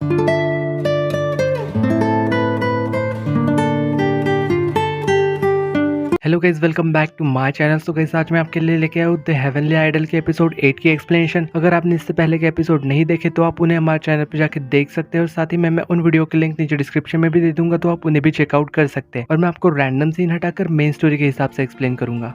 Hello guys, welcome back to my channel. तो guys आज मैं आपके लिए लेके आया हूँ द हेवनली आइडल के एपिसोड 8 की एक्सप्लेनेशन। अगर आपने इससे पहले के एपिसोड नहीं देखे तो आप उन्हें हमारे चैनल पर जाके देख सकते हैं और साथ ही मैं उन वीडियो के लिंक नीचे डिस्क्रिप्शन में भी दे दूंगा, तो आप उन्हें भी चेकआउट कर सकते हैं। और मैं आपको रैंडम सीन हटाकर मेन स्टोरी के हिसाब से एक्सप्लेन करूंगा।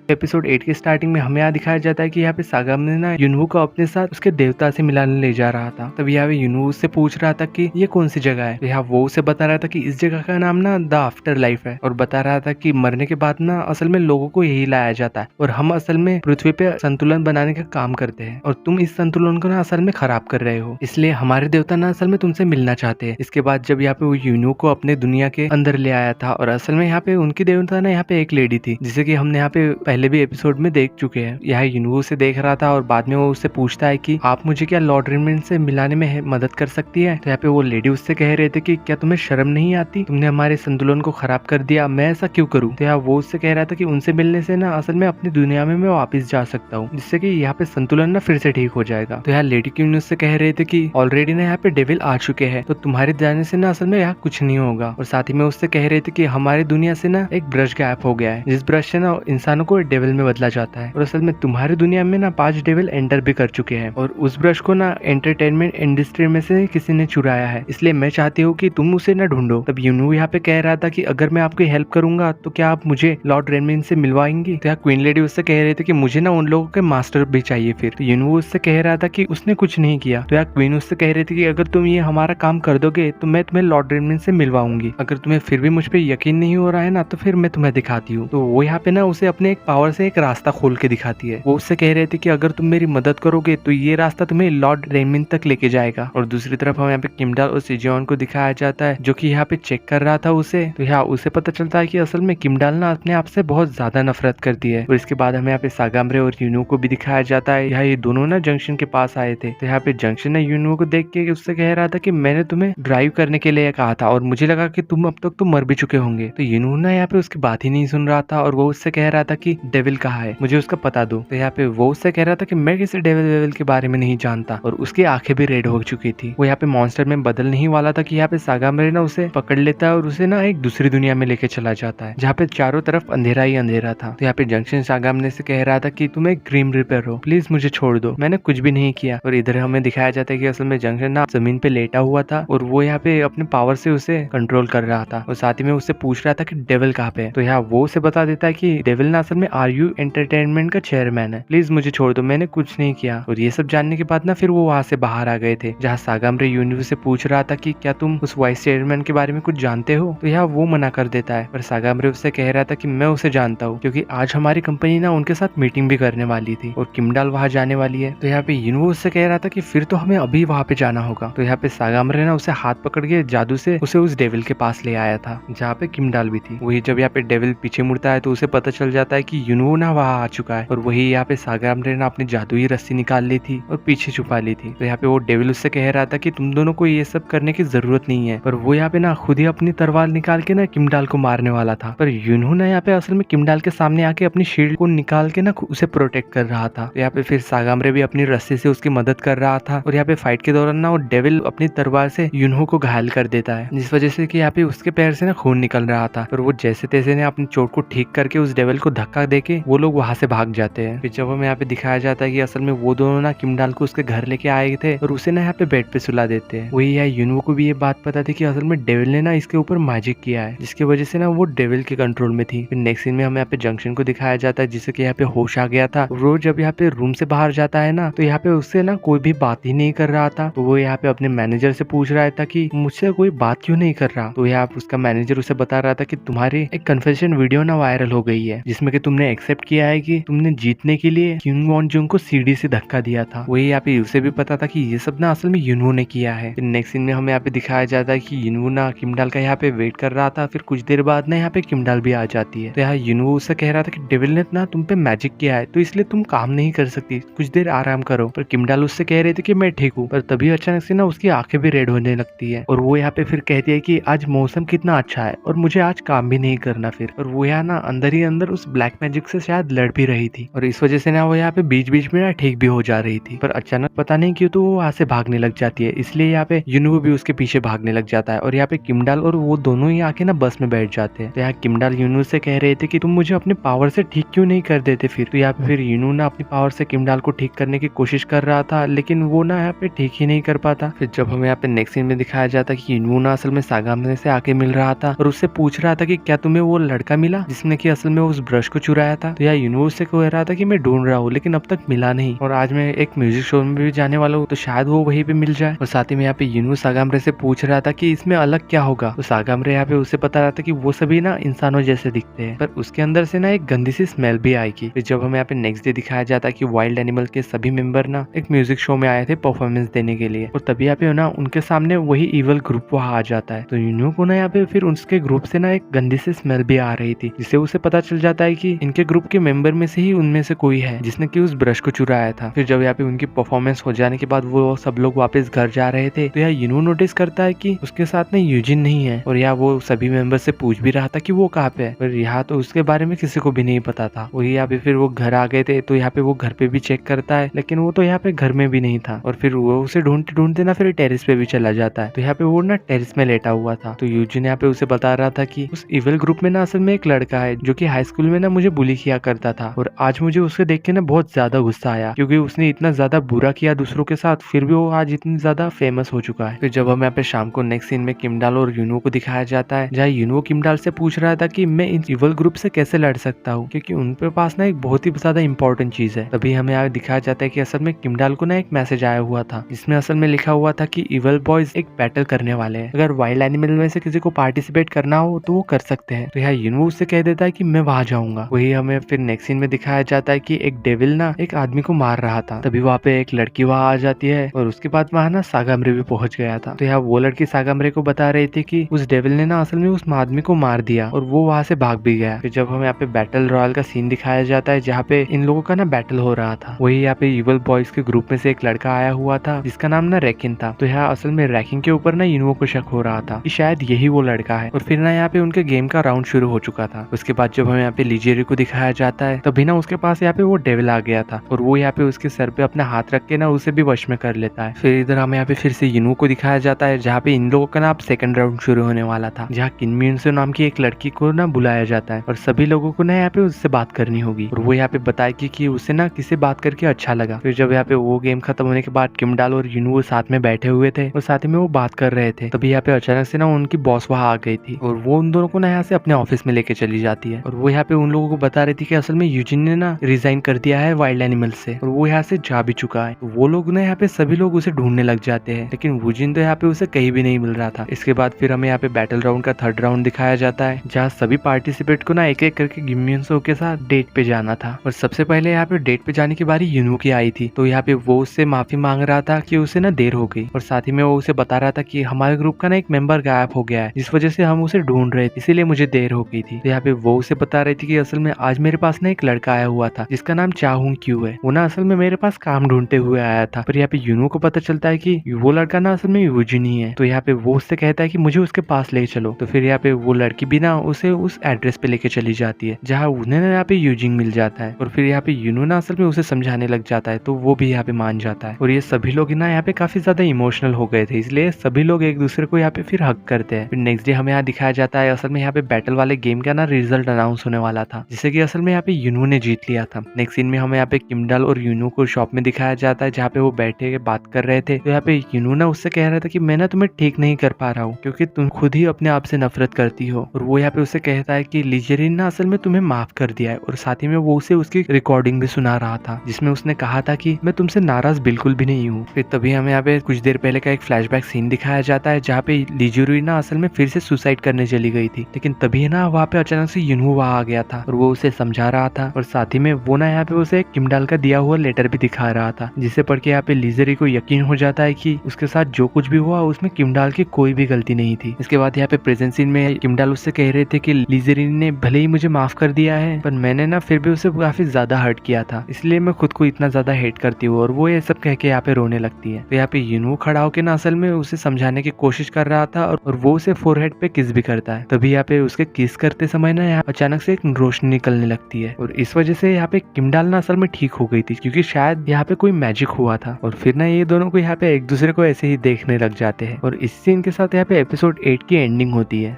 एपिसोड 8 के स्टार्टिंग में हमें यहाँ दिखाया जाता है कि यहाँ पे सागाम ने ना युनवू को अपने साथ उसके देवता से मिलाने ले जा रहा था। तब यहाँ पे युनवू उससे पूछ रहा था कि ये कौन सी जगह है। तो यहाँ वो उसे बता रहा था कि इस जगह का नाम ना द आफ्टर लाइफ है, और बता रहा था कि मरने के बाद ना असल में लोगों को यही लाया जाता है और हम असल में पृथ्वी पे संतुलन बनाने का काम करते हैं, और तुम इस संतुलन को ना असल में खराब कर रहे हो, इसलिए हमारे देवता ना असल में तुमसे मिलना चाहते हैं। इसके बाद जब यहाँ पे वो युनवू को अपने दुनिया के अंदर ले आया था, और असल में यहाँ पे उनकी देवता ना यहाँ पे एक लेडी थी, जिसे कि हमने यहाँ पे पहले भी एपिसोड में देख चुके हैं। यहाँ युनवू से देख रहा था और बाद में वो उससे पूछता है कि आप मुझे क्या लॉर्ड रेमंड से मिलाने में मदद कर सकती है। तो यहाँ पे वो लेडी उससे कह रहे थे कि क्या तुम्हें शर्म नहीं आती, तुमने हमारे संतुलन को खराब कर दिया, मैं ऐसा क्यों करूँ। तो यहाँ वो उससे कह रहा था कि उनसे मिलने से ना असल में अपनी दुनिया में मैं वापस जा सकता हूँ, जिससे कि यहाँ पे संतुलन ना फिर से ठीक हो जाएगा। तो यहाँ लेडी क्वीन उससे कह रहे थे कि ऑलरेडी ना यहाँ पे डेविल आ चुके हैं, तो तुम्हारे जाने से ना असल में यहाँ कुछ नहीं होगा। और साथ ही में उससे कह रहे थे कि हमारी दुनिया से ना एक ब्रश गायब हो गया है, जिस ब्रश से ना इंसानों को डेविल में बदला जाता है, और असल में तुम्हारी दुनिया में ना 5 डेविल एंटर भी कर चुके हैं, और उस ब्रश को ना एंटरटेनमेंट इंडस्ट्री में से किसी ने चुराया है, इसलिए मैं चाहती हूँ कि तुम उसे ना ढूंढो। तब युनवू यहाँ पे कह रहा था कि अगर मैं आपकी हेल्प करूंगा तो क्या आप मुझे लॉर्ड रेमंड से मिलवाएंगी। तो यहाँ क्वीन लेडी उससे कह रहे थे कि मुझे ना उन लोगों के मास्टर भी चाहिए फिर। तो युनवू उससे कह रहा था कि उसने कुछ नहीं किया। तो यहाँ क्वीन उससे कह रही थी कि अगर तुम ये हमारा काम कर दोगे तो मैं तुम्हें लॉर्ड रेमंड से मिलवाऊंगी, अगर तुम्हें फिर भी मुझ पर यकीन नहीं हो रहा है ना तो फिर मैं तुम्हें दिखाती हूँ। तो वो यहाँ पे ना उसे अपने एक पावर से एक रास्ता खोल के दिखाती है। वो उससे कह रहे थे कि अगर तुम मेरी मदद करोगे तो ये रास्ता तुम्हें लॉर्ड रेमंड तक लेके जाएगा। और दूसरी तरफ हम यहाँ पे किमडाल और सिजियोन को दिखाया जाता है, जो कि यहाँ पे चेक कर रहा था उसे। तो यहाँ उसे पता चलता है कि असल में किमडाल ना अपने आप से बहुत ज्यादा नफरत करती है। और इसके बाद हमें यहाँ पे सागामरे और युनवू को भी दिखाया जाता है। यहाँ ये दोनों ना जंक्शन के पास आए थे। तो यहाँ पे जंक्शन ने युनवू को देख के उससे कह रहा था कि मैंने तुम्हें ड्राइव करने के लिए कहा था और मुझे लगा कि तुम अब तक तो मर भी चुके होंगे। तो युनवू ना यहाँ पे उसकी बात ही नहीं सुन रहा था, और वो उससे कह रहा था कि डेविल कहाँ है, मुझे उसका पता दो। तो यहाँ पे वो उससे कह रहा था कि मैं किसी डेविल वेविल के बारे में नहीं जानता, और उसकी आंखें भी रेड हो चुकी थी। वो यहाँ पे मॉन्स्टर में बदलने ही वाला था कि यहाँ पे सागामरे ना उसे पकड़ लेता है और उसे ना एक दूसरी दुनिया में लेके चला जाता है, जहाँ पे चारों तरफ अंधेरा ही अंधेरा था। तो यहाँ पे जंक्शन सागामरे से कह रहा था कि तुम एक ग्रीम रिपर हो, प्लीज मुझे छोड़ दो, मैंने कुछ भी नहीं किया। और इधर हमें दिखाया जाता है कि असल में जंक्शन ना जमीन पे लेटा हुआ था, और वो यहाँ पे अपने पावर से उसे कंट्रोल कर रहा था, और साथ ही में उससे पूछ रहा था कि डेविल कहाँ पे है। तो यहाँ वो उसे बता देता है कि डेविल ना असल में आरयू एंटरटेनमेंट का चेयरमैन है, प्लीज मुझे छोड़ दो, मैंने कुछ नहीं किया। और ये सब जानने के बाद ना फिर वो वहाँ से बाहर आ गए थे, जहाँ सागामरे युनवू से पूछ रहा था कि क्या तुम उस वाइस चेयरमैन के बारे में कुछ जानते हो। तो यहाँ वो मना कर देता है, पर सागामरे उससे कह रहा था कि मैं उसे जानता हूँ, क्योंकि आज हमारी कंपनी ना उनके साथ मीटिंग भी करने वाली थी और किमडाल वहाँ जाने वाली है। तो यहाँ पे युनवू उससे कह रहा था कि फिर तो हमें अभी वहाँ पे जाना होगा। तो यहाँ पे सागामरे ना उसे हाथ पकड़ के जादू से उसे उस डेविल के पास ले आया था, जहाँ पे किमडाल भी थी। वही जब यहाँ पे डेविल पीछे मुड़ता है तो उसे पता चल जाता है कि युनवू ना वहाँ आ चुका है, और वही यहाँ पे सागामरे ने अपनी जादुई रस्सी निकाल ली थी और पीछे छुपा ली थी। तो यहाँ पे वो डेविल उससे कह रहा था कि तुम दोनों को ये सब करने की जरूरत नहीं है, पर वो यहाँ पे ना खुद ही अपनी तलवार निकाल के ना किमडाल को मारने वाला था। पर युनवू ने यहाँ पे असल में किमडाल के सामने आके अपनी शील्ड को निकाल के ना उसे प्रोटेक्ट कर रहा था। तो यहाँ पे फिर सागामरे भी अपनी रस्सी से उसकी मदद कर रहा था, और यहाँ पे फाइट के दौरान ना वो डेविल अपनी तलवार से युनवू को घायल कर देता है, जिस वजह से कि यहाँ पे उसके पैर से ना खून निकल रहा था। पर वो जैसे तैसे ने अपनी चोट को ठीक करके उस डेविल को धक्का देके वो लोग वहां से भाग जाते हैं। फिर जब हमें यहाँ पे दिखाया जाता है कि असल में वो दोनों ना किमडाल को उसके घर लेके आए थे और उसे ना यहाँ पे बेड पे सुला देते हैं। वही है युनवू को भी ये बात पता थी कि असल में डेविल ने ना इसके ऊपर मैजिक किया है, जिसकी वजह से ना वो डेविल के कंट्रोल में थी। फिर नेक्स्ट सीन में हमें यहाँ पे जंक्शन को दिखाया जाता है, जिससे कि यहाँ पे होश आ गया था। रोज जब यहाँ पे रूम से बाहर जाता है ना, तो यहाँ पे उससे ना कोई भी बात ही नहीं कर रहा था। तो वो यहाँ पे अपने मैनेजर से पूछ रहा था कि मुझसे कोई बात क्यों नहीं कर रहा। तो यहाँ उसका मैनेजर उसे बता रहा था कि तुम्हारी एक कन्फेशन वीडियो ना वायरल हो गई है, जिसमें कि तुमने एक्सेप्ट किया है कि तुमने जीतने के लिए किंग वॉन जुंग को सीढ़ी से धक्का दिया था। वही यहाँ पे उसे भी पता था कि ये सब ना असल में युनवू ने किया है। फिर नेक्स्ट सीन में हमें यहाँ पे दिखाया जाता है कि युनवू ना किमडाल का यहाँ पे वेट कर रहा था। फिर कुछ देर बाद ना यहाँ पे किमडाल भी आ जाती है। तो यहाँ युनवू उससे कह रहा था कि डेविल ने ना तुम पे मैजिक किया है, तो इसलिए तुम काम नहीं कर सकती, कुछ देर आराम करो। पर किमडाल उससे कह रहे थे कि मैं ठीक हूँ, पर तभी अचानक से ना उसकी आंखें भी रेड होने लगती है, और वो यहाँ पे फिर कहती है कि आज मौसम कितना अच्छा है और मुझे आज काम भी नहीं करना फिर। और वो यहाँ ना अंदर ही अंदर उस ब्लैक मैजिक से शायद लड़ भी रही थी और इस वजह से ना वो यहाँ पे बीच बीच में ना ठीक भी हो जा रही थी। पर अचानक पता नहीं क्यों तो वो वहाँ से भागने लग जाती है, इसलिए यहाँ पे युनवू भी उसके पीछे भागने लग जाता है और यहाँ पे किमडाल और वो दोनों ही आके ना बस में बैठ जाते हैं। तो यहाँ किमडाल युनवू से कह रहे थे कि तुम मुझे अपने पावर से ठीक क्यों नहीं कर देते फिर। तो यहाँ पे फिर युनवू ना अपनी पावर से किमडाल को ठीक करने की कोशिश कर रहा था, लेकिन वो ना यहाँ पे ठीक ही नहीं कर पाता। फिर जब हमें यहाँ पे नेक्स्ट सीन में दिखाया जाता है कि युनवू ना असल में सागामे से आके मिल रहा था और उससे पूछ रहा था कि क्या तुम्हें वो लड़का मिला जिसने कि असल में उस ब्रश को चुराया था। तो यहाँ युनवू से कह रहा था कि मैं ढूंढ रहा हूँ लेकिन अब तक मिला नहीं और आज मैं एक म्यूजिक शो में भी जाने वाला हूँ, तो शायद वो वहीं पे मिल जाए। और साथ ही में यहाँ पे युनवू सागामरे से पूछ रहा था कि इसमें अलग क्या होगा। तो सागामरे यहाँ पे उसे बता रहा था कि वो सभी ना इंसानों जैसे दिखते हैं पर उसके अंदर से ना एक गंदी सी स्मेल भी आएगी। फिर जब हमें यहाँ पे नेक्स्ट डे दिखाया जाता है कि वाइल्ड एनिमल के सभी मेंबर ना एक म्यूजिक शो में आए थे परफॉर्मेंस देने के लिए और तभी यहाँ पे ना उनके सामने वही इवल ग्रुप वहाँ आ जाता है। तो युनवू को ना यहाँ पे फिर उसके ग्रुप से ना एक गंदी सी स्मेल भी आ रही थी, जिससे उसे पता चल जाता है कि इनके ग्रुप के मेंबर में से ही उनमें से कोई है जिसने कि उस ब्रश को चुराया था। फिर जब यहाँ पे उनकी परफॉर्मेंस हो जाने के बाद वो सब लोग वापस घर जा रहे थे तो यहाँ युनवू नोटिस करता है कि उसके साथ में यूजिन नहीं है और यहाँ वो सभी मेंबर से पूछ भी रहा था कि वो कहाँ पे है, पर यहाँ तो उसके बारे में किसी को भी नहीं पता था। वही यहाँ पे फिर वो घर आ गए थे तो यहाँ पे वो घर पे भी चेक करता है, लेकिन वो तो यहाँ पे घर में भी नहीं था और फिर वो उसे ढूंढते ढूंढते ना फिर टेरिस पे भी चला जाता है। तो यहाँ पे वो ना टेरिस में लेटा हुआ था। तो यूजिन यहाँ पे उसे बता रहा था कि उस इविल ग्रुप में ना असल में एक लड़का है जो कि हाई स्कूल में ना मुझे बुली किया करता था और आज मुझे उसे देख के ना बहुत ज्यादा गुस्सा आया क्योंकि उसने इतना ज्यादा बुरा किया दूसरों के साथ, फिर भी वो आज इतनी ज्यादा फेमस हो चुका है। फिर जब हम यहाँ पे शाम को नेक्स्ट सीन में किमडाल और युनवू को दिखाया जाता है, जहाँ युनवू किमडाल से पूछ रहा था कि मैं इन इवल ग्रुप से कैसे लड़ सकता हूँ क्योंकि उनके पास ना एक बहुत ही ज्यादा इंपॉर्टेंट चीज है। तभी हमें यहाँ दिखाया जाता है कि असल में किमडाल को ना एक मैसेज आया हुआ था जिसमें असल में लिखा हुआ था कि इवल बॉयज एक बैटल करने वाले हैं, अगर वाइल्ड एनिमल में से किसी को पार्टिसिपेट करना हो तो वो कर सकते हैं। तो यहाँ युनवू उससे कह देता है कि मैं वहां जाऊंगा। वही हमें फिर नेक्स्ट सीन में दिखाया जाता है कि एक डेविल ना एक आदमी को मार रहा था, तभी वहाँ पे एक लड़की वहाँ आ जाती है और उसके बाद वहाँ ना सागामरे भी पहुंच गया था। तो यहाँ वो लड़की सागामरे को बता रही थी कि उस डेविल ने ना असल में उस आदमी को मार दिया और वो वहाँ से भाग भी गया। फिर जब हमें यहाँ पे बैटल रॉयल का सीन दिखाया जाता है जहाँ पे इन लोगों का ना बैटल हो रहा था, वही यहाँ पे इवल बॉयज के ग्रुप में से एक लड़का आया हुआ था जिसका नाम ना रैकिन था। तो यहाँ असल में रैकिन के ऊपर ना युनवू को शक हो रहा था कि शायद यही वो लड़का है और फिर ना यहाँ पे उनके गेम का राउंड शुरू हो चुका था। उसके बाद जब हमें यहाँ पे लीजेरी को दिखाया जाता है तभी ना उसके पास यहाँ पे वो डेविल आ गया था और वो यहाँ पे उसके सर पे अपना हाथ रख के ना उसे भी वश में कर लेता है। फिर इधर हमें यहाँ पे फिर से युनवू को दिखाया जाता है जहाँ पे इन लोगों का ना अब सेकंड राउंड शुरू होने वाला था, जहाँ किनमियुनसो नाम की एक लड़की को ना बुलाया जाता है और सभी लोगों को ना यहाँ पे उससे बात करनी होगी और वो यहाँ पे बताएगी कि उसे ना किसी बात करके अच्छा लगा। फिर जब यहाँ पे वो गेम खत्म होने के बाद किमडाल और युनवू साथ में बैठे हुए थे और साथ ही में वो बात कर रहे थे, तभी यहाँ पे अचानक से ना उनकी बॉस वहाँ आ गई थी और वो उन दोनों को ना यहाँ से अपने ऑफिस में लेके चली जाती है और वो यहाँ पे उन लोगों को बता रही थी कि असल में यूजिन ने ना रिजाइन कर दिया है वाइल्ड एनिमल से और वो यहाँ से जा भी चुका है। तो वो लोग ना यहाँ पे सभी लोग उसे ढूंढने लग जाते हैं, लेकिन यूजिन तो यहाँ पे उसे कहीं भी नहीं मिल रहा था। इसके बाद फिर हमें यहाँ पे बैटल राउंड का थर्ड राउंड दिखाया जाता है जहाँ सभी पार्टिसिपेट को ना एक एक करके किनमियुनसो के साथ डेट पे जाना था और सबसे पहले यहाँ पे डेट पे जाने की बारी युनवू की आई थी। तो यहाँ पे वो उससे माफी मांग रहा था कि उसे ना देर हो गई और साथ ही में वो उसे बता रहा था कि हमारे ग्रुप का ना एक मेंबर गायब हो गया है जिस वजह से हम उसे ढूंढ रहे थे, इसीलिए मुझे देर हो गई थी। तो यहाँ पे वो उसे बता रही थी कि असल में आज मेरे पास ना एक लड़का आया हुआ था जिसका नाम चाहुंग क्यू है, वो ना असल में मेरे पास काम ढूंढते हुए आया था। पर यहाँ पे युनवू को पता चलता है कि वो लड़का ना असल में यूजिन ही है। तो यहाँ पे वो उससे कहता है कि मुझे उसके पास ले चलो। तो फिर यहाँ पे वो लड़की भी ना उसे उस एड्रेस पे लेके चली जाती है जहाँ उन्हें ना यहाँ पे यूजिन मिल जाता है और फिर यहाँ पे युनवू ना असल में उसे समझाने लग जाता है तो वो भी यहाँ पे मान जाता है और ये सभी लोग ना यहाँ पे काफी ज्यादा इमोशनल हो गए थे, इसलिए सभी लोग एक दूसरे को यहाँ पे फिर हक करते हैं। फिर नेक्स्ट डे हमें यहाँ दिखाया जाता है असल में यहाँ पे बैटल वाले गेम का ना रिजल्ट अनाउंस होने वाला था जिससे कि असल में यहाँ पे युनवू ने जीत लिया था। नेक्स्ट सीन में हमें यहाँ पे किमडाल और युनवू को शॉप में दिखाया जाता है जहाँ पे वो बैठे के बात कर रहे थे। तो यहाँ पे युनवू ना उससे कह रहा था कि मैं ना तुम्हें ठीक नहीं कर पा रहा हूँ क्योंकि तुम खुद ही अपने आप से नफरत करती हो और वो यहाँ पे उसे कहता है कि लीजेरिन ना असल में तुम्हें माफ कर दिया है और साथ ही में वो उसे उसकी रिकॉर्डिंग भी सुना रहा था जिसमें उसने कहा था कि मैं तुमसे नाराज बिल्कुल भी नहीं हूँ। फिर तभी हमें यहाँ पे कुछ देर पहले का एक फ्लैशबैक सीन दिखाया जाता है जहाँ पे लीजेरी ना असल में फिर से सुसाइड करने चली गई थी, लेकिन तभी ना वहाँ पे अचानक से युनवू वहाँ आ गया था और वो उसे समझा रहा था और साथ ही में वो ना यहाँ पे उसे किमडाल का दिया हुआ लेटर भी दिखा रहा था जिसे पढ़ के यहाँ पे लीजेरी को यकीन हो जाता है कि उसके साथ जो कुछ भी हुआ उसमें किमडाल की कोई भी गलती नहीं थी। इसके बाद यहाँ पे प्रेजेंट सीन में किमडाल उससे कह रहे थे कि लीजेरी ने भले ही मुझे माफ कर दिया है पर मैंने ना फिर भी उसे काफी ज्यादा हर्ट किया था, इसलिए मैं खुद को इतना ज्यादा हेट करती हूँ और वो ये सब कह के यहाँ पे रोने लगती है। तो यहाँ पे युनवू खड़ा होकर ना असल में उसे समझाने की कोशिश कर रहा था और वो उसे फोरहेड पे किस भी करता है। तभी यहाँ पे उसके किस करते समय ना यहाँ अचानक से एक रोशनी निकलने लगती है और इस वजह से यहाँ पे किमडाल ना असल में ठीक हो गई थी, क्योंकि शायद यहाँ पे कोई मैजिक हुआ था। और फिर ना ये दोनों को यहाँ पे एक दूसरे को ऐसे ही देखने लग जाते हैं और इस सीन के साथ यहाँ पे एपिसोड 8 की एंडिंग होती है।